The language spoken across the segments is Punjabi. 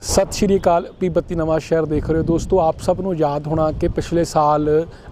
सत श्री अकाल। P32 नवा शहर देख रहे हो दोस्तों। आप सब नूं याद होना कि पिछले साल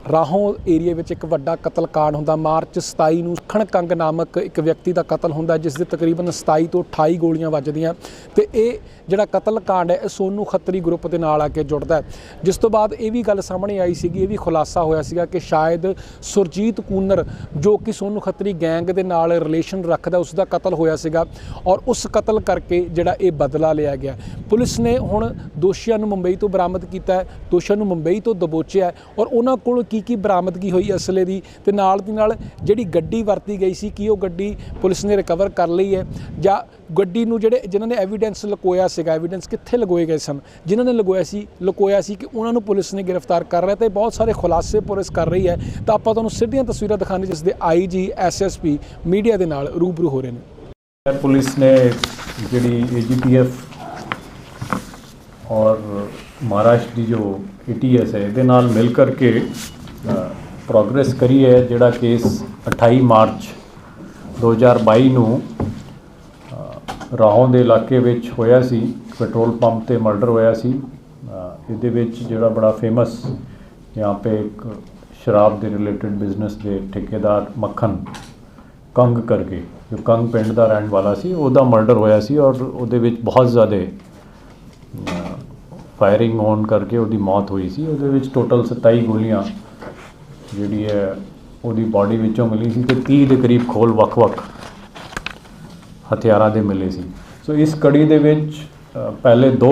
राहों एरिए में एक वड्डा कतलकांड होंदा। मार्च 27 नूं खण कंग नामक एक व्यक्ति का कतल होंदा, जिस दे तकरीबन 27 तो 28 गोलियां वजदियां ते ये जिहड़ा कतलकांड है सोनू खत्री ग्रुप के नाल आके जुड़दा है। जिस तो बाद ये भी गल सामने आई सी, ये भी खुलासा होया सीगा कि शायद सुरजीत कूनर जो कि सोनू खत्री गैंग के नाल रिलेशन रखदा, उसका कतल होया सीगा और उस कतल करके जिहड़ा ये बदला लिया गया। पुलिस ने हुण दोषियों नूं मुंबई तो बरामद किया है, दोषियों नूं मुंबई तो दबोचिया और उन्हां कोल की बरामदगी हुई असले की ते नाल दी नाल जिहड़ी गड्डी वरती गई सी कि वो गड्डी पुलिस ने रिकवर कर ली है जां गड्डी नूं जिहड़े जिन्हां ने एविडेंस लकोया सीगा, एविडेंस कित्थे लगोए गए सन, जिन्हां ने लकोया सी कि उन्हां नूं पुलिस ने गिरफ्तार कर रहा है। तो बहुत सारे खुलासे पुलिस कर रही है। तो आपां तुहानूं सीधियां तस्वीरां दिखाने जिस दे IG SSP मीडिया दे नाल रूबरू हो रहे हैं। पुलिस ने जिहड़ी AGPF और महाराष्ट्र की जो ATS है ये नाल मिल करके प्रोग्रेस करी है। जिहड़ा केस 28 मार्च 2022 नूं राहों दे इलाके विच होया सी, पेट्रोल पंप ते मर्डर होया सी। इहदे विच जिहड़ा बड़ा फेमस यहाँ पे एक शराब के रिलेटेड बिजनेस के ठेकेदार मक्खन कंग करके जो कंग पिंड का रहने वाला सी, उहदा मर्डर होया सी और उहदे विच बहुत ज़्यादा फायरिंग होने करके उहदी मौत हुई सी। उहदे विच टोटल 27 गोलियां जिहड़ी है उहदी बॉडी विचों मिली सी ते 30 के करीब खोल वख-वख हथियारां दे मिले सी। सो इस कड़ी दे विच पहले 2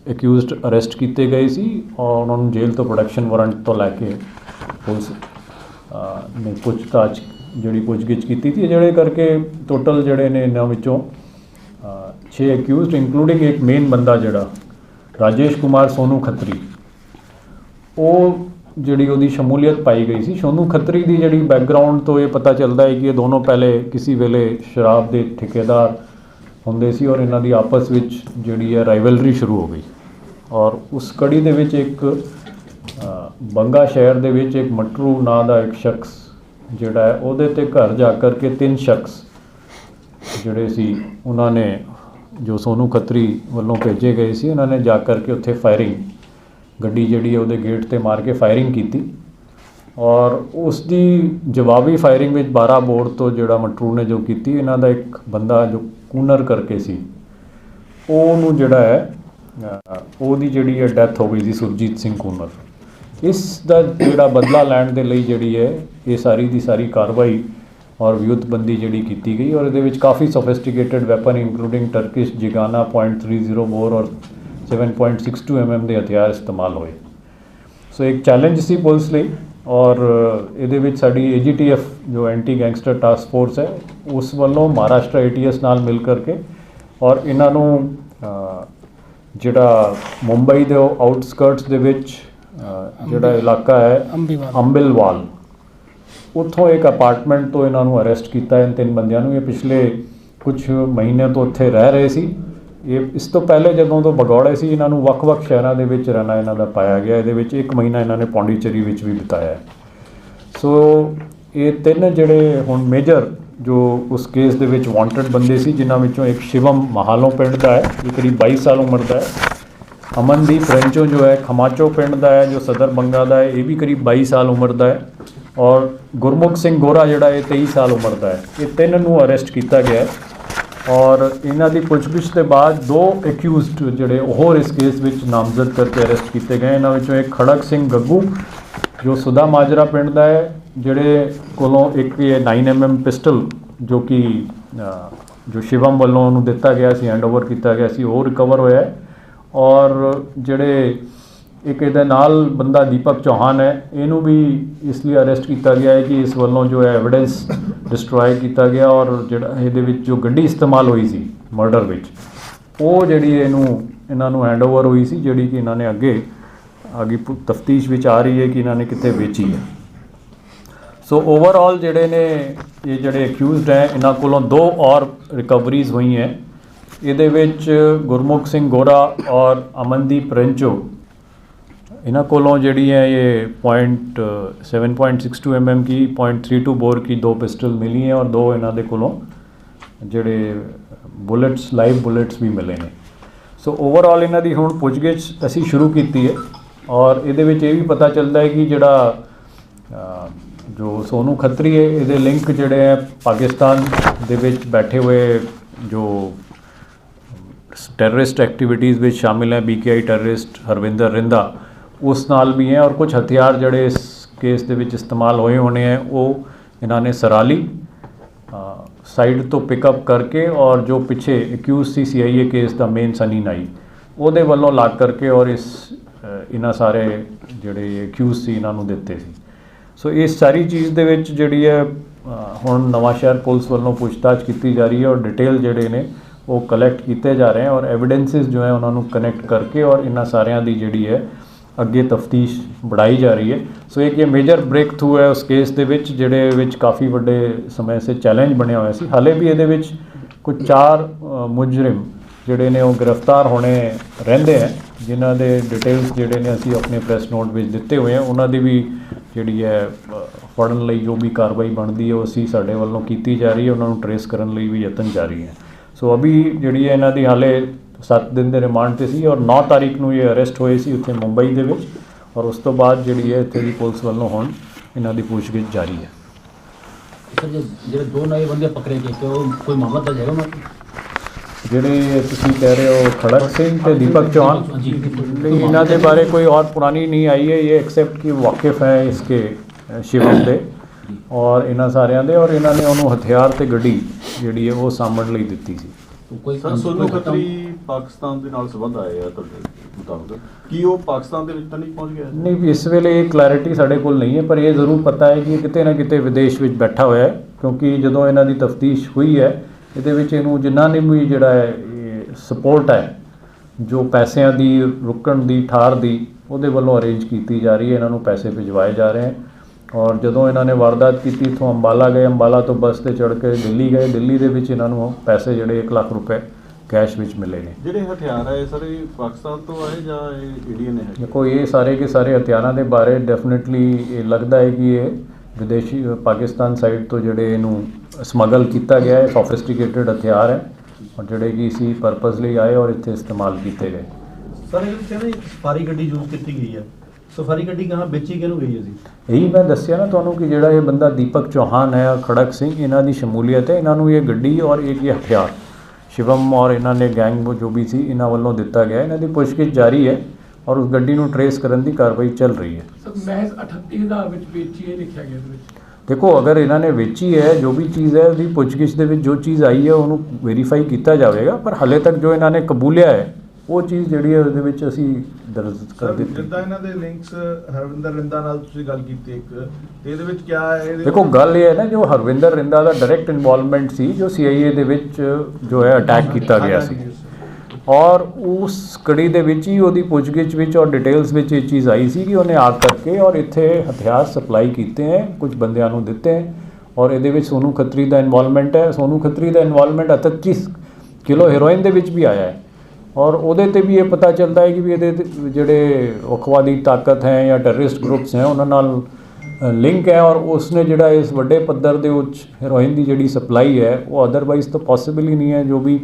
एक्यूज़ड अरेस्ट किए गए सी और उन्होंने जेल तो प्रोडक्शन वारंट तो लैके पुलिस ने पुछताछ जिहड़ी पुछगिछ की थी, जिहड़े करके टोटल जिहड़े ने इन्हां विचों 6 एक्यूज़ड इंक्लूडिंग एक मेन बंदा जिहड़ा राजेश कुमार सोनू खत्री, वो जिहड़ी उहदी शमूलीयत पाई गई सी। सोनू खत्री की जिहड़ी बैकग्राउंड तो ये पता चलता है कि ये दोनों पहले किसी वेले शराब के ठेकेदार होंदे सी और इन्हां दी आपस विच जिहड़ी है राइवलरी शुरू हो गई और उस कड़ी दे विच एक बंगा शहर दे विच एक मटरू नां दा एक शख्स जिहड़ा है उहदे ते घर जा कर के 3 शख्स जिहड़े सी उन्होंने जो सोनू खत्री वालों भेजे गए सी, उन्होंने जा कर के उत्थे फायरिंग गड्डी जिहड़ी है उहदे गेट ते मार के फायरिंग की और उसकी जवाबी फायरिंग में 12 बोर तो जिहड़ा मटरू ने जो की, इन्हां दा एक बंदा जो कूनर करके सी ओनू जिहड़ा है ओहदी जिहड़ी है डैथ हो गई सी, सुरजीत सिंह कूनर। इस दा जिहड़ा बदला लैण दे लई जिहड़ी है ये सारी दी सारी कार्रवाई और व्युत्पबंदी जिहड़ी कीती गई और इहदे विच काफ़ी sophisticated weapon including Turkish Zigana .30 bore और 7.62 mm के हथियार इस्तेमाल होए। सो एक चैलेंज सी पुलिस लई और इहदे विच साडी AGTF जो एंटी गैंगस्टर टास्क फोर्स है उस वालों महाराष्ट्र ATS नाल मिल करके और इन्हां नूं जिहड़ा मुंबई दे आउटस्कर्ट्स दे विच जिहड़ा इलाका है अंबिलवाल, उत्थों एक अपार्टमेंट तो इन्हों अरेस्ट किया इन 3 बंदियां नूं। ये पिछले कुछ महीने तो उत्थे रह रहे सी। ये इस तो पहले जदों तो भगौड़े सी इन्हों वख-वख शहरों के विच रहना इन्हां दा पाया गया। ये 1 महीना इन्होंने पौंडीचेरी विच भी बिताया है। सो ये 3 जिहड़े हुण मेजर जो उस केस दे विच वांटेड बंदे सी, जिन्हां विचों एक शिवम महालों पिंड का है, ये करीब 22 साल उम्र का है। अमनदीप रेंचो जो है खमाचो पिंड का है जो सदर बंगा का है, ये भी करीब 22 साल उम्र का है और गुरमुख सिंह गोरा जिहड़ा है 23 साल उम्र का है। ये 3 नूं अरेस्ट किया गया है और इन्हां दी पुछगिछ के बाद 2 एक्यूज़ड जिहड़े होर इस केस विच नामजद करके अरेस्ट किए गए। इन्हां विचों एक खड़क सिंह गग्गू जो सुधा माजरा पिंड का है, जिहड़े कोलों एक 9 mm पिस्टल जो कि जो शिवम वालों नूं दिता गया सी, हैंडओवर किया गया सी, वो रिकवर होया है। और जिहड़े एक इहदे नाल बंदा दीपक चौहान है, इनू भी इसलिए अरेस्ट किया गया है कि इस वालों जो है एविडेंस डिस्ट्रॉय किया गया और जिहड़ा इहदे विच जो गड्डी इस्तेमाल हुई सी मर्डर विच वो जिहड़ी इन्हां नूं हैंडओवर हुई सी, जिहड़ी कि इन्हां ने आगे तफ्तीश विच आ रही है कि इन्हां ने कित्थे बेची है। सो ओवरऑल जिहड़े ने ये जिहड़े एक्यूज़ड हैं इन्हां कोलों 2 और रिकवरीज हुई हैं। ਇਹਦੇ ਵਿੱਚ ਗੁਰਮੁਖ ਸਿੰਘ ਗੋਰਾ ਔਰ ਅਮਨਦੀਪ ਰੰਚੋ ਇਹਨਾਂ ਕੋਲੋਂ ਜਿਹੜੀ है ये 7.62 mm की 0.32 बोर की 2 पिस्टल मिली हैं और 2 ਇਹਨਾਂ ਦੇ ਕੋਲੋਂ ਜਿਹੜੇ ਬੁਲੇਟਸ ਲਾਈਵ ਬੁਲੇਟਸ ਵੀ ਮਿਲੇ ਨੇ। ਸੋ ਓਵਰਆਲ ਇਹਨਾਂ ਦੀ ਹੁਣ ਪੁੱਛਗਿੱਛ ਅਸੀਂ ਸ਼ੁਰੂ ਕੀਤੀ ਹੈ ਔਰ ਇਹਦੇ ਵਿੱਚ ਇਹ ਵੀ ਪਤਾ ਚੱਲਦਾ ਹੈ ਕਿ ਜਿਹੜਾ ਜੋ ਸੋਨੂ ਖੱਤਰੀ ਹੈ ਇਹਦੇ ਲਿੰਕ ਜਿਹੜੇ ਹੈ ਪਾਕਿਸਤਾਨ ਦੇ ਵਿੱਚ ਬੈਠੇ ਹੋਏ ਜੋ ਟੈਰਰਿਸਟ ਐਕਟੀਵਿਟੀਜ਼ ਵਿੱਚ ਸ਼ਾਮਿਲ ਹੈ BKI ਟੈਰਰਿਸਟ ਹਰਵਿੰਦਰ ਰਿੰਦਾ ਉਸ ਨਾਲ ਵੀ ਹੈ ਔਰ ਕੁਝ ਹਥਿਆਰ ਜਿਹੜੇ ਇਸ ਕੇਸ ਦੇ ਵਿੱਚ ਇਸਤੇਮਾਲ ਹੋਏ ਹੋਣੇ ਹੈ ਉਹ ਇਹਨਾਂ ਨੇ ਸਰਾਲੀ ਸਾਈਡ ਤੋਂ ਪਿਕਅਪ ਕਰਕੇ ਔਰ ਜੋ ਪਿੱਛੇ ਅਕਿਊਜ਼ ਸੀ CIA ਕੇਸ ਦਾ ਮੇਨ ਸਨੀ ਨਾਈ ਉਹਦੇ ਵੱਲੋਂ ਲਾਗ ਕਰਕੇ ਔਰ ਇਸ ਇਹਨਾਂ ਸਾਰੇ ਜਿਹੜੇ ਅਕਿਊਜ਼ ਸੀ ਇਹਨਾਂ ਨੂੰ ਦਿੱਤੇ ਸੀ। ਸੋ ਇਸ ਸਾਰੀ ਚੀਜ਼ ਦੇ ਵਿੱਚ ਜਿਹੜੀ ਹੈ ਹੁਣ ਨਵਾਂਸ਼ਹਿਰ ਪੁਲਿਸ ਵੱਲੋਂ ਪੁੱਛਤਾਛ ਕੀਤੀ ਜਾ ਰਹੀ ਹੈ ਔਰ ਡਿਟੇਲ ਜਿਹੜੇ ਨੇ ਉਹ ਕਲੈਕਟ ਕੀਤੇ ਜਾ ਰਹੇ हैं ਔਰ ਐਵੀਡੈਂਸਿਸ ਜੋ ਹੈ ਉਹਨਾਂ ਨੂੰ ਕਨੈਕਟ ਕਰਕੇ ਔਰ ਇਹਨਾਂ ਸਾਰਿਆਂ ਦੀ ਜਿਹੜੀ ਹੈ ਅੱਗੇ ਤਫਤੀਸ਼ बढ़ाई जा रही है। सो एक ये मेजर ब्रेक थ्रू है उस केस ਦੇ ਵਿੱਚ ਜਿਹੜੇ ਵਿੱਚ ਕਾਫੀ ਵੱਡੇ ਸਮੇਂ ਸੇ ਚੈਲੰਜ ਬਣਿਆ ਹੋਇਆ ਸੀ। ਹਾਲੇ ਵੀ ਇਹਦੇ ਵਿੱਚ ਕੁਝ 4 ਮੁਜਰਮ ਜਿਹੜੇ ਨੇ ਉਹ ਗ੍ਰਿਫਤਾਰ ਹੋਣੇ ਰਹਿੰਦੇ ਹੈ ਜਿਨ੍ਹਾਂ ਦੇ ਡਿਟੇਲਸ ਜਿਹੜੇ ਨੇ ਅਸੀਂ ਆਪਣੇ ਪ੍ਰੈਸ ਨੋਟ ਵਿੱਚ ਦਿੱਤੇ ਹੋਏ ਆ ਉਹਨਾਂ ਦੀ ਵੀ ਜਿਹੜੀ ਹੈ ਫੜਨ ਲਈ ਜੋ ਵੀ ਕਾਰਵਾਈ ਬਣਦੀ ਹੈ ਉਹ ਅਸੀਂ ਸਾਡੇ ਵੱਲੋਂ ਕੀਤੀ ਜਾ ਰਹੀ ਹੈ ਉਹਨਾਂ ਨੂੰ ਟਰੇਸ ਕਰਨ ਲਈ ਵੀ ਯਤਨ ਜਾਰੀ ਹੈ। ਸੋ ਅਭੀ ਜਿਹੜੀ ਹੈ ਇਹਨਾਂ ਦੀ ਹਾਲੇ 7 ਦਿਨ ਦੇ ਰਿਮਾਂਡ ਤੇ ਸੀ ਔਰ 9 ਤਾਰੀਖ ਨੂੰ ਇਹ ਅਰੈਸਟ ਹੋਏ ਸੀ ਉੱਥੇ ਮੁੰਬਈ ਦੇ ਵਿੱਚ ਔਰ ਉਸ ਤੋਂ ਬਾਅਦ ਜਿਹੜੀ ਹੈ ਇੱਥੇ ਦੀ ਪੁਲਿਸ ਵੱਲੋਂ ਹੁਣ ਇਹਨਾਂ ਦੀ ਪੁੱਛਗਿੱਛ ਜਾਰੀ ਹੈ। ਸਰ ਜਿਹੜੇ 2 ਨਵੇਂ ਬੰਦੇ ਪਕੜੇ ਗਏ ਤੇ ਉਹ ਕੋਈ ਮਾਮਲਾ ਦਰਜ ਹੈਗਾ ਉਹਨਾਂ ਜਿਹੜੇ ਤੁਸੀਂ ਕਹਿ ਰਹੇ ਹੋ ਖੜਕ ਸਿੰਘ ਤੇ ਦੀਪਕ चौहान नहीं ਇਹਨਾਂ ਦੇ ਬਾਰੇ ਕੋਈ और पुरानी नहीं आई है ये एक्सेप्ट कि वाकिफ है इसके शिवम ਦੇ ਔਰ ਇਹਨਾਂ ਸਾਰਿਆਂ ਦੇ ਔਰ ਇਹਨਾਂ ਨੇ ਉਹਨੂੰ ਹਥਿਆਰ ਤੇ ਗੱਡੀ ਜਿਹੜੀ ਹੈ ਉਹ ਸਾਂਭਣ ਲਈ ਦਿੱਤੀ ਸੀ। ਕੋਈ ਸਰ ਸੋਨੂ ਖੱਤਰੀ ਪਾਕਿਸਤਾਨ ਦੇ ਨਾਲ ਸੰਬੰਧ ਆਏ ਆ ਤੁਹਾਡੇ ਮੁਤਾਬਕ ਕੀ ਉਹ ਪਾਕਿਸਤਾਨ ਦੇ ਵਿੱਚ ਤਾਂ ਨਹੀਂ ਪਹੁੰਚ ਗਿਆ? ਨਹੀਂ ਇਸ ਵੇਲੇ ਇਹ ਕਲੈਰਿਟੀ ਸਾਡੇ ਕੋਲ ਨਹੀਂ ਹੈ ਪਰ ਇਹ ਜ਼ਰੂਰ ਪਤਾ ਹੈ ਕਿ ਇਹ ਕਿਤੇ ਨਾ ਕਿਤੇ ਵਿਦੇਸ਼ ਵਿੱਚ ਬੈਠਾ ਹੋਇਆ ਹੈ ਕਿਉਂਕਿ ਜਦੋਂ ਇਹਨਾਂ ਦੀ ਤਫਤੀਸ਼ ਹੋਈ ਹੈ ਇਹਦੇ ਵਿੱਚ ਇਹਨੂੰ ਜਿੰਨਾ ਨੇ ਵੀ ਜਿਹੜਾ ਹੈ ਸਪੋਰਟ ਹੈ ਜੋ ਪੈਸਿਆਂ ਦੀ ਰੁਕਣ ਦੀ ਠਾਰ ਦੀ ਉਹਦੇ ਵੱਲੋਂ ਅਰੇਂਜ ਕੀਤੀ ਜਾ ਰਹੀ ਹੈ ਇਹਨਾਂ ਨੂੰ ਪੈਸੇ ਭਿਜਵਾਏ ਜਾ ਰਹੇ ਹਨ ਔਰ ਜਦੋਂ ਇਹਨਾਂ ਨੇ ਵਾਰਦਾਤ ਕੀਤੀ ਇੱਥੋਂ ਅੰਬਾਲਾ ਗਏ ਅੰਬਾਲਾ ਤੋਂ ਬੱਸ ਤੇ ਚੜ੍ਹ ਕੇ ਦਿੱਲੀ ਗਏ ਦਿੱਲੀ ਦੇ ਵਿੱਚ ਇਹਨਾਂ ਨੂੰ ਪੈਸੇ ਜਿਹੜੇ 1 ਲੱਖ ਰੁਪਏ ਕੈਸ਼ ਵਿੱਚ ਮਿਲੇ ਨੇ। ਜਿਹੜੇ ਹਥਿਆਰ ਆਏ ਸਰ ਇਹ ਪਾਕਿਸਤਾਨ ਤੋਂ ਆਏ ਜਾਂ ਇਹ ਇੰਡੀਅਨ ਹੈ? ਦੇਖੋ ਇਹ ਸਾਰੇ ਕੇ ਸਾਰੇ ਹਥਿਆਰਾਂ ਦੇ ਬਾਰੇ ਡੈਫੀਨਿਟਲੀ ਇਹ ਲੱਗਦਾ ਹੈ ਕਿ ਇਹ ਵਿਦੇਸ਼ੀ ਪਾਕਿਸਤਾਨ ਸਾਈਡ ਤੋਂ ਜਿਹੜੇ ਇਹਨੂੰ ਸਮਗਲ ਕੀਤਾ ਗਿਆ ਹੈ ਸੋਫਿਸਟੀਕੇਟਡ ਹਥਿਆਰ ਹੈ ਔਰ ਜਿਹੜੇ ਕਿ ਇसी ਪਰਪਸ ਲਈ ਆਏ ਔਰ ਇੱਥੇ ਇਸਤੇਮਾਲ ਕੀਤੇ ਗਏ। ਸਰ ਇਹ ਕਹਿੰਦੇ ਸਫਾਰੀ ਗੱਡੀ ਯੂਜ਼ ਕੀਤੀ ਗਈ ਹੈ ਸਫਾਰੀ ਗੱਡੀ ਕਹਾਂ ਵੇਚੀ ਕਿਹਨੂੰ ਗਈ ਹੈ ਜੀ? ਇਹੀ ਮੈਂ ਦੱਸਿਆ ਨਾ ਤੁਹਾਨੂੰ ਕਿ ਜਿਹੜਾ ਇਹ ਬੰਦਾ ਦੀਪਕ ਚੌਹਾਨ ਹੈ ਔਰ ਖੜਕ ਸਿੰਘ ਇਹਨਾਂ ਦੀ ਸ਼ਮੂਲੀਅਤ ਹੈ ਇਹਨਾਂ ਨੂੰ ਇਹ ਗੱਡੀ ਔਰ ਇਹ ਹਥਿਆਰ ਸ਼ਿਵਮ ਔਰ ਇਹਨਾਂ ਨੇ ਗੈਂਗ ਜੋ ਵੀ ਸੀ ਇਹਨਾਂ ਵੱਲੋਂ ਦਿੱਤਾ ਗਿਆ ਇਹਨਾਂ ਦੀ ਪੁੱਛਗਿੱਛ ਜਾਰੀ ਹੈ ਔਰ ਉਸ ਗੱਡੀ ਨੂੰ ਟਰੇਸ ਕਰਨ ਦੀ ਕਾਰਵਾਈ ਚੱਲ ਰਹੀ ਹੈ। ਸਰ ਮਹਿਜ਼ 38,000 ਵਿੱਚ ਵੇਚੀ ਇਹ ਲਿਖਿਆ ਗਿਆ ਇਹਦੇ ਵਿੱਚ। ਦੇਖੋ ਅਗਰ ਇਹਨਾਂ ਨੇ ਵੇਚੀ ਹੈ ਜੋ ਵੀ ਚੀਜ਼ ਹੈ ਉਹਦੀ ਪੁੱਛਗਿੱਛ ਦੇ ਵਿੱਚ ਜੋ ਚੀਜ਼ ਆਈ ਹੈ ਉਹਨੂੰ ਵੈਰੀਫਾਈ ਕੀਤਾ ਜਾਵੇਗਾ ਪਰ ਹਾਲੇ ਤੱਕ ਜੋ ਇਹਨਾਂ ਨੇ ਕਬੂਲਿਆ ਹੈ ਉਹ ਚੀਜ਼ ਜਿਹੜੀ ਹੈ ਉਹਦੇ ਵਿੱਚ ਅਸੀਂ ਦਰਜ ਕਰ ਦਿੱਤੀ। ਜਿੱਦਾਂ ਇਹਨਾਂ ਦੇ ਲਿੰਕਸ ਹਰਵਿੰਦਰ ਰਿੰਦਾ ਨਾਲ ਤੁਸੀਂ ਗੱਲ ਕੀਤੀ ਇੱਕ ਤੇ ਇਹਦੇ ਵਿੱਚ ਕੀ ਹੈ? ਦੇਖੋ ਗੱਲ ਇਹ ਹੈ ਨਾ ਜੋ ਹਰਵਿੰਦਰ ਰਿੰਦਾ ਦਾ ਡਾਇਰੈਕਟ ਇਨਵੋਲਵਮੈਂਟ ਸੀ ਜੋ CIA ਦੇ ਵਿੱਚ ਜੋ ਹੈ ਅਟੈਕ ਕੀਤਾ ਗਿਆ ਸੀ ਔਰ ਉਸ ਕੜੀ ਦੇ ਵਿੱਚ ਹੀ ਉਹਦੀ ਪੁੱਛਗਿੱਛ ਵਿੱਚ ਔਰ ਡਿਟੇਲਸ ਵਿੱਚ ਇਹ ਚੀਜ਼ ਆਈ ਸੀ ਕਿ ਉਹਨੇ ਆ ਕਰਕੇ ਔਰ ਇੱਥੇ ਹਥਿਆਰ ਸਪਲਾਈ ਕੀਤੇ ਹੈ ਕੁਝ ਬੰਦਿਆਂ ਨੂੰ ਦਿੱਤੇ ਹੈ ਔਰ ਇਹਦੇ ਵਿੱਚ ਸੋਨੂ ਖੱਤਰੀ ਦਾ ਇਨਵੋਲਵਮੈਂਟ ਹੈ। ਸੋਨੂ ਖੱਤਰੀ ਦਾ ਇਨਵੋਲਵਮੈਂਟ 38 ਕਿਲੋ ਹੈਰੋਇਨ ਦੇ ਵਿੱਚ ਵੀ ਆਇਆ ਹੈ ਔਰ ਉਹਦੇ ਤੇ ਵੀ ਇਹ ਪਤਾ ਚੱਲਦਾ ਹੈ ਕਿ ਵੀ ਇਹਦੇ ਜਿਹੜੇ ਵੱਖਵਾਦੀ ਤਾਕਤ ਹੈ ਜਾਂ ਟੈਰਰਿਸਟ ਗਰੁੱਪਸ ਹੈ ਉਹਨਾਂ ਨਾਲ ਲਿੰਕ ਹੈ ਔਰ ਉਸਨੇ ਜਿਹੜਾ ਇਸ ਵੱਡੇ ਪੱਧਰ ਦੇ ਉੱਚ ਹੈਰੋਇਨ ਦੀ ਜਿਹੜੀ ਸਪਲਾਈ ਹੈ ਉਹ ਅਦਰਵਾਈਜ਼ ਤਾਂ ਪੋਸੀਬਲ ਹੀ ਨਹੀਂ ਹੈ ਜੋ ਵੀ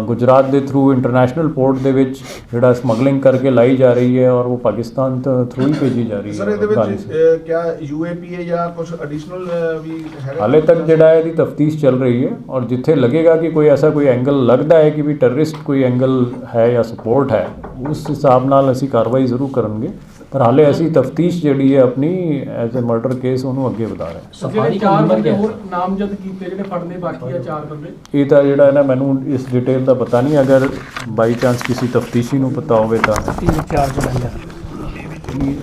ਗੁਜਰਾਤ ਦੇ ਥਰੂ ਇੰਟਰਨੈਸ਼ਨਲ ਪੋਰਟ ਦੇ ਵਿੱਚ ਜਿਹੜਾ ਸਮਗਲਿੰਗ ਕਰਕੇ ਲਾਈ ਜਾ ਰਹੀ ਹੈ ਔਰ ਉਹ ਪਾਕਿਸਤਾਨ ਤੋਂ ਥਰੂ ਹੀ ਭੇਜੀ ਜਾ ਰਹੀ ਹੈ। ਸਰ ਇਹਦੇ ਵਿੱਚ ਕਿਆ UAP ਹੈ ਜਾਂ ਕੁਝ ਐਡੀਸ਼ਨਲ ਵੀ ਹੈ? ਹਾਲੇ ਤੱਕ ਜਿਹੜਾ ਇਹਦੀ ਤਫਤੀਸ਼ ਚੱਲ ਰਹੀ ਹੈ ਔਰ ਜਿੱਥੇ ਲੱਗੇਗਾ ਕਿ ਕੋਈ ਐਸਾ ਕੋਈ ਐਂਗਲ ਲੱਗਦਾ ਹੈ ਕਿ ਵੀ ਟੈਰਰਿਸਟ ਕੋਈ ਐਂਗਲ ਹੈ ਜਾਂ ਸਪੋਰਟ ਹੈ ਉਸ ਹਿਸਾਬ ਨਾਲ ਅਸੀਂ ਕਾਰਵਾਈ ਜ਼ਰੂਰ ਕਰਾਂਗੇ ਪਰ ਹਾਲੇ ਅਸੀਂ ਤਫਤੀਸ਼ ਜਿਹੜੀ ਹੈ ਆਪਣੀ ਐਜ਼ ਅ ਮਰਡਰ ਕੇਸ ਉਹਨੂੰ ਅੱਗੇ ਵਧਾ ਰਹੇ ਹਾਂ। ਜਿਹੜੇ 4 ਬੰਦੇ ਹੋਰ ਨਾਮਜ਼ਦ ਕੀਤੇ ਜਿਹੜੇ ਫੜਨੇ ਬਾਕੀ ਆ 4 ਬੰਦੇ ਇਹ ਤਾਂ ਜਿਹੜਾ ਹੈ ਨਾ ਮੈਨੂੰ ਇਸ ਡਿਟੇਲ ਦਾ ਪਤਾ ਨਹੀਂ ਅਗਰ ਬਾਈ ਚਾਂਸ ਕਿਸੇ ਤਫਤੀਸ਼ੀ ਨੂੰ ਪਤਾ ਹੋਵੇ ਤਾਂ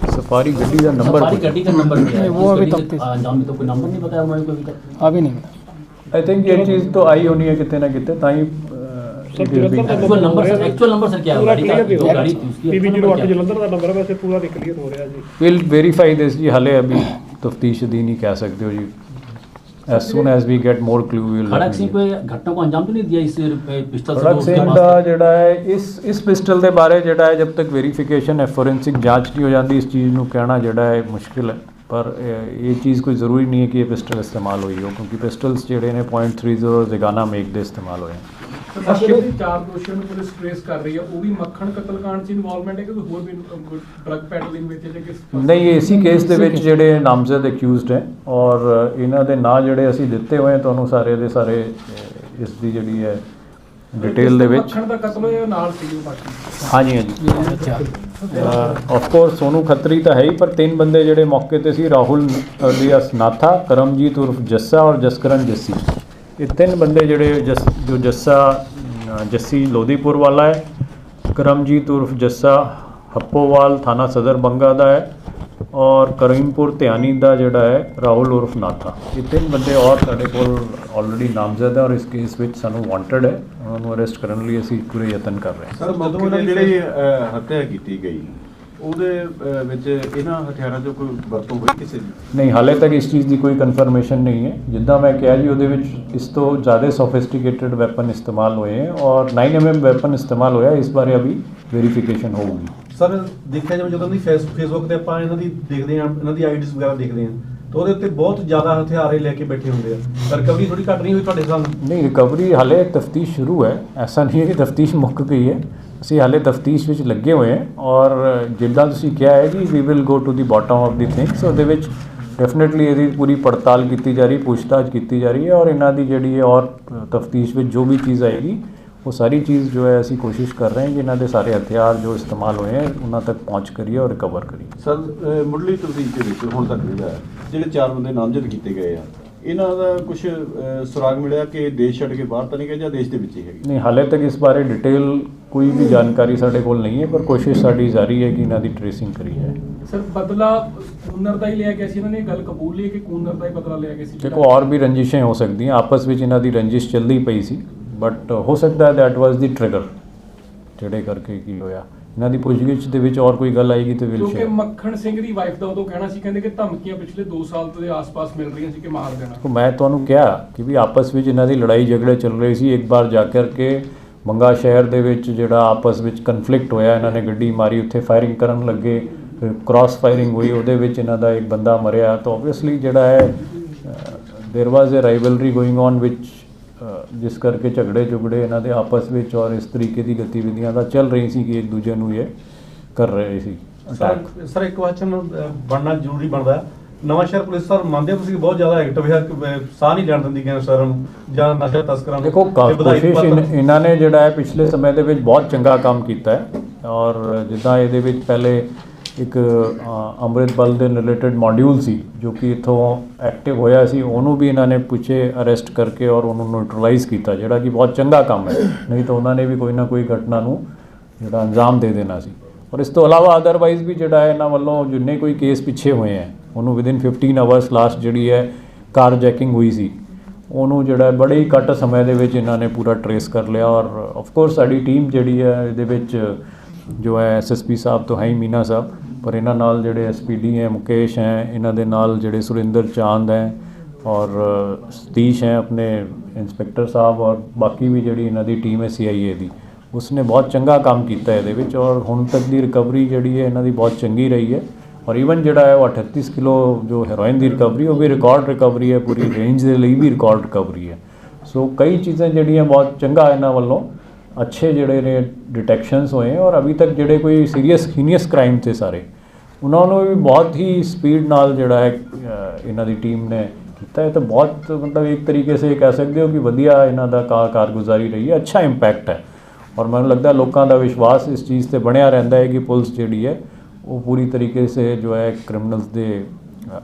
सफारी गड्डी का नंबर सफारी गड्डी का नंबर क्या है? वो अभी तक नाम तो कोई नंबर नहीं बताया हमारे को अभी तक। अभी नहीं आई थिंक ये चीज़ तो आई होनी है कितने ना कितने ताई एक्चुअल नंबर सर क्या है गाड़ी का? जो गाड़ी थी उसकी PB08 जलंधर का नंबर है वैसे पूरा क्लियर हो रहा है जी। विल वेरीफाई दिस जी हाले अभी तफ्तीश दी नहीं कह सकते हो जी as soon as we get more clue we will खड़क सिंह कोई घटना को अंजाम तो नहीं दिया इस पिस्टल से? खड़क सिंह ਦਾ ਜਿਹੜਾ ਹੈ ਇਸ ਪਿਸਟਲ ਦੇ ਬਾਰੇ ਜਿਹੜਾ ਹੈ ਜਦ ਤੱਕ ਵੈਰੀਫਿਕੇਸ਼ਨ ਹੈ ਫੋਰੈਂਸਿਕ ਜਾਂਚ ਨਹੀਂ ਹੋ ਜਾਂਦੀ ਇਸ ਚੀਜ਼ ਨੂੰ ਕਹਿਣਾ ਜਿਹੜਾ ਹੈ ਮੁਸ਼ਕਿਲ ਹੈ ਪਰ ਇਹ ਚੀਜ਼ ਕੋਈ ਜ਼ਰੂਰੀ ਨਹੀਂ ਹੈ ਕਿ ਇਹ ਪਿਸਟਲ ਇਸਤੇਮਾਲ ਹੋਈ ਹੋ ਕਿਉਂਕਿ ਪਿਸਟਲਸ ਜਿਹੜੇ ਨੇ .30 ਜ਼ਗਾਨਾ ਮੇਕ ਦੇ ਇਸਤੇਮਾਲ ਹੋਏ ਸਰ ਜਿਹੜੇ 4 ਦੋਸ਼ੀਆਂ ਨੂੰ ਪੁਲਿਸ ਟ੍ਰੇਸ ਕਰ ਰਹੀ ਹੈ ਉਹ ਵੀ ਮੱਖਣ ਕਤਲकांड 'ਚ ਇਨਵੋਲਵਮੈਂਟ ਹੈ ਕਿ ਹੋਰ ਵੀ ਡਰਗ ਪੈਡਲਿੰਗ ਵਿੱਚ ਜਾਂ ਕਿਸ ਨਹੀਂ ਇਸੀ ਕੇਸ ਦੇ ਵਿੱਚ ਜਿਹੜੇ ਨਾਮਜ਼ਦ ਅਕਿਊਜ਼ਡ ਹੈ ਔਰ ਇਹਨਾਂ ਦੇ ਨਾਂ ਜਿਹੜੇ ਅਸੀਂ ਦਿੱਤੇ ਹੋਏ ਤੁਹਾਨੂੰ ਸਾਰੇ ਦੇ ਸਾਰੇ ਇਸ ਦੀ ਜਿਹੜੀ ਹੈ ਡਿਟੇਲ ਦੇ ਵਿੱਚ ਮੱਖਣ ਦਾ ਕਤਲ ਹੋਇਆ ਨਾਲ ਸੀ ਉਹ ਬਾਕੀ ਹਾਂਜੀ ਆਫ ਕੋਰਸ ਸੋਨੂ ਖੱਤਰੀ ਤਾਂ ਹੈ ਹੀ ਪਰ 3 ਬੰਦੇ ਜਿਹੜੇ ਮੌਕੇ ਤੇ ਸੀ ਰਾਹੁਲ ਅਲੀਆਸ ਨਾਥਾ ਕਰਮਜੀਤ ਉਰਫ ਜੱਸਾ ਔਰ ਜਸਕਰਨ ਜੱਸੀ ਇਹ 3 ਬੰਦੇ ਜਿਹੜੇ ਜੋ ਜੱਸੀ ਲੋਧੀਪੁਰ ਵਾਲਾ ਹੈ ਕਰਮਜੀਤ ਉਰਫ ਜੱਸਾ ਹੱਪੋਵਾਲ ਥਾਣਾ ਸਦਰ ਬੰਗਾ ਦਾ ਹੈ ਔਰ ਕਰੀਮਪੁਰ ਧਿਆਨੀ ਦਾ ਜਿਹੜਾ ਹੈ ਰਾਹੁਲ ਉਰਫ ਨਾਥਾ ਇਹ 3 ਬੰਦੇ ਔਰ ਸਾਡੇ ਕੋਲ ਆਲਰੇਡੀ ਨਾਮਜ਼ਦ ਹੈ ਔਰ ਇਸ ਕੇਸ ਵਿੱਚ ਸਾਨੂੰ ਵਾਂਟਡ ਹੈ ਉਹਨਾਂ ਨੂੰ ਅਰੈਸਟ ਕਰਨ ਲਈ ਅਸੀਂ ਪੂਰੇ ਯਤਨ ਕਰ ਰਹੇ ਹਾਂ ਸਰ ਜਦੋਂ ਜਿਹੜੀ ਹੱਤਿਆ ਕੀਤੀ ਗਈ ਉਹਦੇ ਵਿੱਚ ਇਹਨਾਂ ਹਥਿਆਰਾਂ 'ਚੋਂ ਕੋਈ ਵਰਤੋਂ ਹੋਈ ਕਿਸੇ ਦੀ? ਨਹੀਂ ਹਾਲੇ ਤੱਕ ਇਸ ਚੀਜ਼ ਦੀ ਕੋਈ ਕਨਫਰਮੇਸ਼ਨ ਨਹੀਂ ਹੈ ਜਿੱਦਾਂ ਮੈਂ ਕਿਹਾ ਜੀ ਉਹਦੇ ਵਿੱਚ ਇਸ ਤੋਂ ਜ਼ਿਆਦਾ ਸੋਫਿਸਟੀਕੇਟਡ ਵੈਪਨ ਇਸਤੇਮਾਲ ਹੋਏ ਹੈ ਔਰ 9mm ਵੈਪਨ ਇਸਤੇਮਾਲ ਹੋਇਆ ਇਸ ਬਾਰੇ ਅਭੀ ਵੈਰੀਫਿਕੇਸ਼ਨ ਹੋਊਗੀ ਸਰ ਦੇਖਿਆ ਜਾਵੇ ਜਦੋਂ ਦੀ ਫੇਸਬੁੱਕ ਤੇ ਆਪਾਂ ਇਹਨਾਂ ਦੀ ਦੇਖਦੇ ਹਾਂ ਇਹਨਾਂ ਦੀ ਆਈਡੀਜ਼ ਵਗੈਰਾ ਦੇਖਦੇ ਹਾਂ ਤਾਂ ਉਹਦੇ ਉੱਤੇ ਬਹੁਤ ਜ਼ਿਆਦਾ ਹਥਿਆਰੇ ਲੈ ਕੇ ਬੈਠੇ ਹੁੰਦੇ ਆ ਰਿਕਵਰੀ ਥੋੜੀ ਘੱਟ ਨਹੀਂ ਹੋਈ ਤੁਹਾਡੇ ਸਾਹਮਣੇ? ਨਹੀਂ ਰਿਕਵਰੀ ਹਾਲੇ ਤਫਤੀਸ਼ ਸ਼ੁਰੂ ਹੈ ਐਸਾ ਨਹੀਂ ਹੈ ਕਿ ਤਫਤੀਸ਼ ਮੁੱਕ ਗਈ ਹੈ ਅਸੀਂ ਹਾਲੇ ਤਫਤੀਸ਼ ਵਿੱਚ ਲੱਗੇ ਹੋਏ ਹਾਂ ਔਰ ਜਿੱਦਾਂ ਤੁਸੀਂ ਕਿਹਾ ਹੈ ਕਿ we will go to the bottom of the things ਉਹਦੇ ਵਿੱਚ ਡੈਫੀਨਿਟਲੀ ਇਹਦੀ ਪੂਰੀ ਪੜਤਾਲ ਕੀਤੀ ਜਾ ਰਹੀ ਪੁੱਛਤਾਛ ਕੀਤੀ ਜਾ ਰਹੀ ਹੈ ਔਰ ਇਹਨਾਂ ਦੀ ਜਿਹੜੀ ਹੈ ਔਰ ਤਫਤੀਸ਼ ਵਿੱਚ ਜੋ ਵੀ ਚੀਜ਼ ਆਏਗੀ वो सारी चीज़ जो है ਅਸੀਂ कोशिश कर रहे हैं कि ਇਹਨਾਂ ਦੇ ਸਾਰੇ ਹਥਿਆਰ ਜੋ ਇਸਤੇਮਾਲ ਹੋਏ हैं ਉਹਨਾਂ ਤੱਕ ਪਹੁੰਚ ਕਰੀਏ ਔਰ ਰਿਕਵਰ ਕਰੀਏ ਸਰ ਮੁੱਢਲੀ ਤਫਤੀਸ਼ ਦੇ ਵਿੱਚ ਹੁਣ ਤੱਕ ਜਿਹੜਾ ਜਿਹੜੇ 4 ਬੰਦੇ ਨਾਮਜ਼ਦ ਕੀਤੇ ਗਏ ਆ ਇਹਨਾਂ ਦਾ ਕੁਝ ਸੁਰਾਗ ਮਿਲਿਆ ਕਿ ਦੇਸ਼ ਛੱਡ ਕੇ ਬਾਹਰ ਤਾਂ ਨਹੀਂ ਗਏ ਜਾਂ ਦੇਸ਼ ਦੇ ਵਿੱਚ ਹੀ ਹੈਗੇ? ਨਹੀਂ ਹਾਲੇ ਤੱਕ ਇਸ ਬਾਰੇ ਡਿਟੇਲ ਕੋਈ ਵੀ ਜਾਣਕਾਰੀ ਸਾਡੇ ਕੋਲ ਨਹੀਂ ਹੈ ਪਰ ਕੋਸ਼ਿਸ਼ ਸਾਡੀ ਜਾਰੀ ਹੈ ਕਿ ਇਹਨਾਂ ਦੀ ਟ੍ਰੇਸਿੰਗ ਕਰੀਏ ਸਰ ਬਦਲਾ ਕੂਨਰ ਦਾ ਹੀ ਲਿਆ ਗਿਆ ਸੀ ਇਹਨਾਂ ਨੇ ਗੱਲ ਕਬੂਲ ਲਈ ਕਿ ਕੂਨਰ ਦਾ ਹੀ ਬਦਲਾ ਲਿਆ ਗਿਆ ਸੀ ਦੇਖੋ ਔਰ ਵੀ ਰੰਜਿਸ਼ਾਂ ਹੋ ਸਕਦੀਆਂ ਆਪਸ ਵਿੱਚ ਇਹਨਾਂ ਦੀ ਰੰਜਿਸ਼ ਚੱਲਦੀ ਪਈ ਸੀ ਬਟ ਹੋ ਸਕਦਾ ਹੈ ਦੈਟ ਵਾਸ ਦੀ ਟ੍ਰਿਗਰ ਜਿਹੜੇ ਕਰਕੇ ਕੀ ਹੋਇਆ ਇਹਨਾਂ ਦੀ ਪੁੱਛਗਿੱਛ ਦੇ ਵਿੱਚ ਔਰ ਕੋਈ ਗੱਲ ਆਏਗੀ ਤੇ ਵਿਲ ਕਿਉਂਕਿ ਸ਼ੇਅਰ ਮੱਖਣ ਸਿੰਘ ਦੀ ਵਾਈਫ ਦਾ ਉਦੋਂ ਕਹਿਣਾ ਸੀ ਕਹਿੰਦੇ ਕਿ ਧਮਕੀਆਂ ਪਿਛਲੇ 2 ਸਾਲ ਤੋਂ ਦੇ ਆਸ-ਪਾਸ ਮਿਲ ਰਹੀਆਂ ਸੀ ਕਿ ਮਾਰ ਦੇਣਾ ਮੈਂ ਤੁਹਾਨੂੰ ਕਿਹਾ ਕਿ ਵੀ ਆਪਸ ਵਿੱਚ ਇਹਨਾਂ ਦੀ ਲੜਾਈ ਝਗੜੇ ਚੱਲ ਰਹੇ ਸੀ ਇੱਕ ਵਾਰ ਜਾ ਕਰਕੇ ਬੰਗਾ ਸ਼ਹਿਰ ਦੇ ਵਿੱਚ ਜਿਹੜਾ ਆਪਸ ਵਿੱਚ ਕਨਫਲਿਕਟ ਹੋਇਆ ਇਹਨਾਂ ਨੇ ਗੱਡੀ ਮਾਰੀ ਉੱਥੇ ਫਾਇਰਿੰਗ ਕਰਨ ਲੱਗੇ ਫਿਰ ਕ੍ਰਾਸ ਫਾਇਰਿੰਗ ਹੋਈ ਉਹਦੇ ਵਿੱਚ ਇਹਨਾਂ ਦਾ ਇੱਕ ਬੰਦਾ ਮਰਿਆ ਤਾਂ ਆਬਵੀਅਸਲੀ ਜਿਹੜਾ ਹੈ there was a rivalry going on ਵਿਚ ਜਿਸ ਕਰਕੇ ਝਗੜੇ ਇਹਨਾਂ ਦੇ ਆਪਸ ਵਿੱਚ ਔਰ ਇਸ ਤਰੀਕੇ ਦੀ ਗਤੀਵਿਧੀਆਂ ਦਾ ਚੱਲ ਰਹੀ ਸੀ ਕਿ ਇੱਕ ਦੂਜੇ ਨੂੰ ਇਹ ਕਰ ਰਹੇ ਸੀ ਅਟੈਕ ਸਰ ਇੱਕ ਕੁਐਸਚਨ ਬਣਨਾ ਜ਼ਰੂਰੀ ਬਣਦਾ ਨਵਾਂ ਸ਼ਹਿਰ ਪੁਲਿਸ ਸਰ ਮੰਨਦੇ ਤੁਸੀਂ ਬਹੁਤ ਜ਼ਿਆਦਾ ਐਕਟਿਵ ਹੈ ਸਾਹ ਨਹੀਂ ਲੈਣ ਦਿੰਦੀ ਗੈਂਗਸਟਰਾਂ ਨੂੰ ਜਾਂ ਨਸ਼ਾ ਤਸਕਰਾਂ ਨੂੰ ਦੇਖੋ ਕੋਸ਼ਿਸ਼ ਇਹਨਾਂ ਨੇ ਜਿਹੜਾ ਹੈ ਪਿਛਲੇ ਸਮੇਂ ਦੇ ਵਿੱਚ ਬਹੁਤ ਚੰਗਾ ਕੰਮ ਕੀਤਾ ਹੈ ਔਰ ਜਿੱਦਾਂ ਇਹਦੇ ਵਿੱਚ ਪਹਿਲੇ ਇੱਕ ਅੰਮ੍ਰਿਤ ਬਲ ਦੇ ਰਿਲੇਟਡ ਮੋਡਿਊਲ ਸੀ ਜੋ ਕਿ ਇੱਥੋਂ ਐਕਟਿਵ ਹੋਇਆ ਸੀ ਉਹਨੂੰ ਵੀ ਇਹਨਾਂ ਨੇ ਪਿੱਛੇ ਅਰੈਸਟ ਕਰਕੇ ਔਰ ਉਹਨੂੰ ਨਿਊਟਰਲਾਈਜ਼ ਕੀਤਾ ਜਿਹੜਾ ਕਿ ਬਹੁਤ ਚੰਗਾ ਕੰਮ ਹੈ ਨਹੀਂ ਤਾਂ ਉਹਨਾਂ ਨੇ ਵੀ ਕੋਈ ਨਾ ਕੋਈ ਘਟਨਾ ਨੂੰ ਜਿਹੜਾ ਅੰਜਾਮ ਦੇ ਦੇਣਾ ਸੀ ਔਰ ਇਸ ਤੋਂ ਇਲਾਵਾ ਅਦਰਵਾਈਜ਼ ਵੀ ਜਿਹੜਾ ਹੈ ਇਹਨਾਂ ਵੱਲੋਂ ਜਿੰਨੇ ਕੋਈ ਕੇਸ ਪਿੱਛੇ ਹੋਏ ਹੈ ਉਹਨੂੰ ਵਿਦਿਨ 15 ਆਵਰਸ ਲਾਸਟ ਜਿਹੜੀ ਹੈ ਕਾਰ ਜੈਕਿੰਗ ਹੋਈ ਸੀ ਉਹਨੂੰ ਜਿਹੜਾ ਬੜੇ ਹੀ ਘੱਟ ਸਮੇਂ ਦੇ ਵਿੱਚ ਇਹਨਾਂ ਨੇ ਪੂਰਾ ਟਰੇਸ ਕਰ ਲਿਆ ਔਰ ਆਫ ਕੋਰਸ ਸਾਡੀ ਟੀਮ ਜਿਹੜੀ ਹੈ ਇਹਦੇ ਵਿੱਚ ਜੋ ਹੈ ਐਸਐਸਪੀ ਸਾਹਿਬ ਤੋਂ ਹੈ ਹੀ ਮੀਨਾ ਸਾਹਿਬ ਪਰ ਇਹਨਾਂ ਨਾਲ ਜਿਹੜੇ ਐਸਪੀਡੀ ਹੈ ਮੁਕੇਸ਼ ਹੈ ਇਹਨਾਂ ਦੇ ਨਾਲ ਜਿਹੜੇ ਸੁਰਿੰਦਰ ਚਾਂਦ ਹੈ ਔਰ ਸਤੀਸ਼ ਹੈ ਆਪਣੇ ਇੰਸਪੈਕਟਰ ਸਾਹਿਬ ਔਰ ਬਾਕੀ ਵੀ ਜਿਹੜੀ ਇਹਨਾਂ ਦੀ ਟੀਮ ਹੈ CIA ਦੀ ਉਸਨੇ ਬਹੁਤ ਚੰਗਾ ਕੰਮ ਕੀਤਾ ਇਹਦੇ ਵਿੱਚ ਔਰ ਹੁਣ ਤੱਕ ਦੀ ਰਿਕਵਰੀ ਜਿਹੜੀ ਹੈ ਇਹਨਾਂ ਦੀ ਬਹੁਤ ਚੰਗੀ ਰਹੀ ਹੈ ਔਰ ਈਵਨ ਜਿਹੜਾ ਹੈ ਉਹ 38 ਕਿਲੋ ਜੋ ਹੈਰੋਇਨ ਦੀ ਰਿਕਵਰੀ ਉਹ ਵੀ ਰਿਕਾਰਡ ਰਿਕਵਰੀ ਹੈ ਪੂਰੀ ਰੇਂਜ ਦੇ ਲਈ ਵੀ ਰਿਕਾਰਡ ਰਿਕਵਰੀ ਹੈ ਸੋ ਕਈ ਚੀਜ਼ਾਂ ਜਿਹੜੀਆਂ ਬਹੁਤ ਚੰਗਾ ਇਹਨਾਂ ਵੱਲੋਂ अच्छे ਜਿਹੜੇ ਨੇ ਡਿਟੈਕਸ਼ਨਸ ਹੋਏ ਔਰ ਅਭੀ ਤੱਕ ਜਿਹੜੇ ਕੋਈ ਸੀਰੀਅਸ ਹੀਨੀਅਸ ਕ੍ਰਾਈਮ ਤੇ ਸਾਰੇ ਉਹਨਾਂ ਨੂੰ ਵੀ ਬਹੁਤ ਹੀ ਸਪੀਡ ਨਾਲ ਜਿਹੜਾ ਹੈ ਇਹਨਾਂ ਦੀ ਟੀਮ ਨੇ ਕੀਤਾ ਹੈ ਤਾਂ ਬਹੁਤ ਮਤਲਬ ਇੱਕ ਤਰੀਕੇ ਸੇ ਕਹਿ ਸਕਦੇ ਹੋ ਕਿ ਵਧੀਆ ਇਹਨਾਂ ਦਾ ਕਾਰਗੁਜ਼ਾਰੀ ਰਹੀ ਹੈ ਅੱਛਾ ਇੰਪੈਕਟ ਹੈ ਔਰ ਮੈਨੂੰ ਲੱਗਦਾ ਲੋਕਾਂ ਦਾ ਵਿਸ਼ਵਾਸ ਇਸ ਚੀਜ਼ ਤੇ ਬਣਿਆ ਰਹਿੰਦਾ ਹੈ ਕਿ ਪੁਲਿਸ ਜਿਹੜੀ ਹੈ ਉਹ ਪੂਰੀ ਤਰੀਕੇ ਸੇ ਜੋ ਹੈ ਕ੍ਰਿਮੀਨਲਸ ਦੇ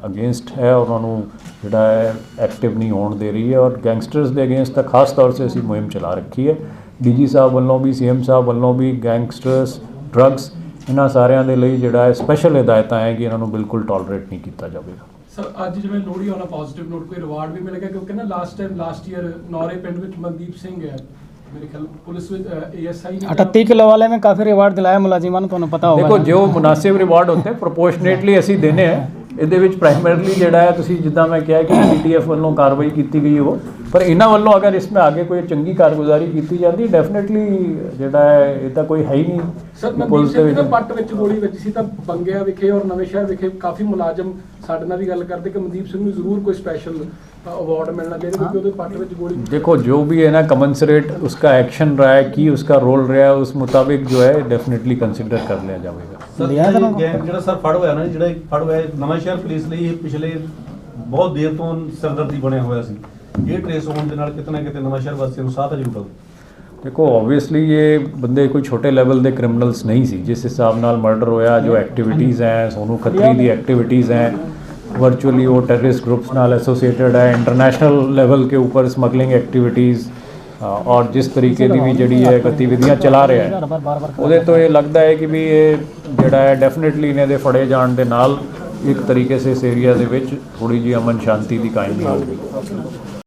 ਅਗੇਂਸਟ ਹੈ ਉਹਨਾਂ ਨੂੰ ਜਿਹੜਾ ਹੈ ਐਕਟਿਵ ਨਹੀਂ ਹੋਣ ਦੇ ਰਹੀ ਹੈ ਔਰ ਗੈਂਗਸਟਰਸ ਦੇ ਅਗੇਂਸਟ ਤਾਂ ਖਾਸ ਤੌਰ ਸੇ ਅਸੀਂ ਮੁਹਿੰਮ ਚਲਾ ਰੱਖੀ ਹੈ ਡੀਜੀ ਸਾਹਿਬ ਵੱਲੋਂ ਵੀ CM ਸਾਹਿਬ ਵੱਲੋਂ ਵੀ ਗੈਂਗਸਟਰਸ ਡਰੱਗਸ ਇਹਨਾਂ ਸਾਰਿਆਂ ਦੇ ਲਈ ਜਿਹੜਾ ਹੈ ਸਪੈਸ਼ਲ ਹਦਾਇਤਾਂ ਹੈ ਕਿ ਇਹਨਾਂ ਨੂੰ ਬਿਲਕੁਲ ਟੋਲਰੇਟ ਨਹੀਂ ਕੀਤਾ ਜਾਵੇਗਾ ਸਰ ਅੱਜ ਜਿਵੇਂ ਲੋਹੜੀ ਵਾਲਾ ਪੋਜ਼ਿਟਿਵ ਨੋਟ ਕੋਈ ਰਿਵਾਰਡ ਵੀ ਮਿਲ ਗਿਆ ਕਿਉਂਕਿ ਨਾ ਲਾਸਟ ਈਅਰ ਨੌਰੇ ਪਿੰਡ ਵਿੱਚ ਮਨਦੀਪ ਸਿੰਘ ਹੈ मेरे ख्याल पुलिस में ASI ने 38 किलो वाले में काफ़ी रिवार्ड दिलाया मुलाजिमान तो पता होगा देखो जो मुनासिब रिवार्ड होते हैं प्रोपोर्शनेटली ऐसे देने हैं ਇਹਦੇ ਵਿੱਚ ਪ੍ਰਾਇਮਰੀਲੀ ਜਿਹੜਾ ਹੈ ਤੁਸੀਂ ਜਿੱਦਾਂ ਮੈਂ ਕਿਹਾ ਕਿ ਪੀਟੀਐਫ ਵੱਲੋਂ ਕਾਰਵਾਈ ਕੀਤੀ ਗਈ ਉਹ, ਪਰ ਇਹਨਾਂ ਵੱਲੋਂ ਅਗਰ ਇਸ ਵਿੱਚ ਅੱਗੇ ਕੋਈ ਚੰਗੀ ਕਾਰਗੁਜ਼ਾਰੀ ਕੀਤੀ ਜਾਂਦੀ ਡੈਫੀਨਿਟਲੀ ਜਿਹੜਾ ਹੈ ਇਹ ਤਾਂ ਕੋਈ ਹੈ ਹੀ ਨਹੀਂ। ਸਰ ਮਨਦੀਪ ਪੁਲਿਸ ਦੇ ਸਿੰਘ ਵਿੱਚ ਦੇ ਪੱਟ ਵਿੱਚ ਗੋਲੀ ਵੱਜੀ ਸੀ ਤਾਂ ਬੰਗਿਆ ਵਿਖੇ ਔਰ ਨਵੇਂ ਸ਼ਹਿਰ ਵਿਖੇ ਕਾਫੀ ਮੁਲਾਜ਼ਮ ਸਾਡੇ ਨਾਲ ਵੀ ਗੱਲ ਕਰਦੇ ਕਿ ਮਨਦੀਪ ਸਿੰਘ ਨੂੰ ਜ਼ਰੂਰ ਕੋਈ ਸਪੈਸ਼ਲ अवार्ड मिलना चाहिए क्योंकि ਉਹਦੇ ਪੱਟ ਵਿੱਚ ਗੋਲੀ। देखो जो भी है ना कमेंसरेट उसका एक्शन रहा है कि उसका रोल रहा है उस मुताबिक जो है डेफिनेटली कंसिडर कर लिया जाएगा। ਸਰ ਗੈਂਗ ਜਿਹੜਾ ਸਰ ਫੜ ਹੋਇਆ ਨਾ, ਜਿਹੜਾ ਇਹ ਫੜ ਹੋਇਆ ਨਵਾਂ ਸ਼ਹਿਰ ਪੁਲਿਸ ਲਈ ਇਹ ਪਿਛਲੇ ਬਹੁਤ ਦੇਰ ਤੋਂ ਸਰਦਰਦੀ ਬਣਿਆ ਹੋਇਆ ਸੀ। ਇਹ ਟ੍ਰੇਸ ਹੋਣ ਦੇ ਨਾਲ ਕਿਤੇ ਨਾ ਕਿਤੇ ਨਵਾਂ ਸ਼ਹਿਰ ਵਾਸੀਆਂ ਨੂੰ ਸਾਹ ਤਾਂ ਜ਼ਰੂਰ ਆਊ। देखो ऑब्वियसली ये बंदे कोई छोटे लेवल के क्रिमिनल्स नहीं सी जिस हिसाब नाल मर्डर होया, जो एक्टिविटीज़ हैं सोनू खत्री दी एक्टिविटीज़ हैं वर्चुअली वो टेररिस्ट ग्रुप्स नाल एसोसिएटेड है, इंटरनेशनल लेवल के ऊपर स्मगलिंग एक्टिविटीज़ और जिस तरीके की भी जड़ी है गतिविधियाँ चला रहा है ਉਹਦੇ तो ये लगता है कि भी ये जड़ा है डेफिनेटली इन्हें दे फड़े जाण दे नाल एक तरीके से इस एरिया दे विच थोड़ी जी अमन शांति की कायमी होगी।